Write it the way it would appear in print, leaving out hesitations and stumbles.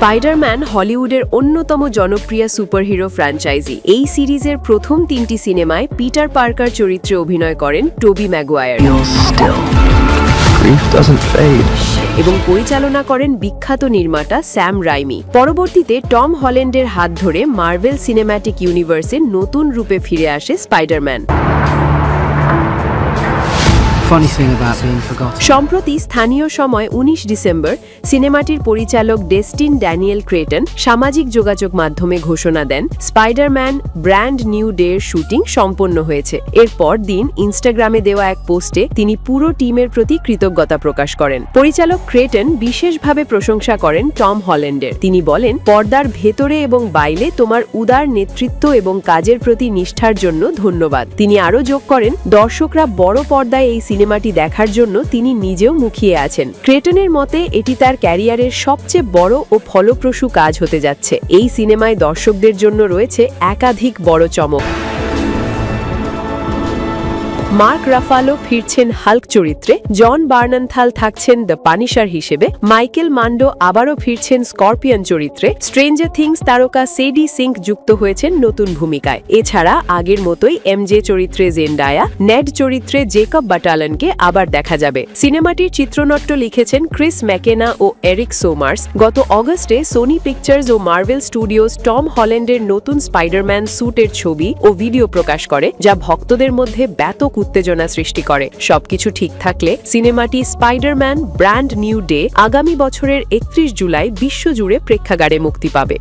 Spiderman হলিউডের অন্যতম জনপ্রিয় সুপারহিরো ফ্র্যাঞ্চাইজি। এই সিরিজের প্রথম 3টি সিনেমায় পিটার পার্কার চরিত্রে অভিনয় করেন টোবি ম্যাগুয়ায়ার এবং পরিচালনা করেন বিখ্যাত নির্মাতা স্যাম রাইমি। পরবর্তীতে টম হল্যান্ডের হাত ধরে মার্ভেল সিনেম্যাটিক ইউনিভার্সে নতুন রূপে ফিরে আসে স্পাইডারম্যান। সম্প্রতি স্থানীয় সময় 19 ডিসেম্বর সিনেমাটির পরিচালক ডেস্টিন ড্যানিয়েল ক্রেটন সামাজিক যোগাযোগ মাধ্যমে ঘোষণা দেন স্পাইডারম্যান ব্র্যান্ড নিউ ডে এর শুটিং সম্পন্ন হয়েছে। এরপর দিন ইনস্টাগ্রামে দেওয়া এক পোস্টে তিনি পুরো টিমের প্রতি কৃতজ্ঞতা প্রকাশ করেন। পরিচালক ক্রেটন বিশেষভাবে প্রশংসা করেন টম হল্যান্ডের। তিনি বলেন, পর্দার ভেতরে এবং বাইরে তোমার উদার নেতৃত্ব এবং কাজের প্রতি নিষ্ঠার জন্য ধন্যবাদ। তিনি আরও যোগ করেন, দর্শকরা বড় পর্দায় এই সিনেমাটি দেখার জন্য তিনি নিজেও মুখিয়ে আছেন। ক্রেটনের মতে এটি তার ক্যারিয়ারের সবচেয়ে বড় ও ফলপ্রসূ কাজ হতে যাচ্ছে। এই সিনেমায় দর্শকদের জন্য রয়েছে একাধিক বড় চমক। মার্ক রাফালো ফিরছেন হাল্ক চরিত্রে, জন বার্নানথাল থাকছেন দ্য পানিশার হিসেবে, মাইকেল মান্ডো আবারও ফিরছেন স্করপিয়ন চরিত্রে, স্ট্রেঞ্জার থিংস তারকা সেডি সিঙ্ক যুক্ত হয়েছেন নতুন ভূমিকায়। এছাড়া আগের মতোই এমজে চরিত্রে জেন্ডায়া, নেড চরিত্রে জেকব বাটালনকে আবার দেখা যাবে। সিনেমাটির চিত্রনাট্য লিখেছেন ক্রিস ম্যাকেনা ও এরিক সোমার্স। গত অগস্টে সোনি পিকচার্স ও মার্ভেল স্টুডিওস টম হল্যান্ডের নতুন স্পাইডারম্যান স্যুটের ছবি ও ভিডিও প্রকাশ করে, যা ভক্তদের মধ্যে ব্যাপক উত্তেজনা সৃষ্টি করে। সবকিছু ঠিক থাকলে সিনেমাটি স্পাইডারম্যান ব্র্যান্ড নিউ ডে আগামী বছরের 31 জুলাই বিশ্বজুড়ে প্রেক্ষাগারে মুক্তি পাবে।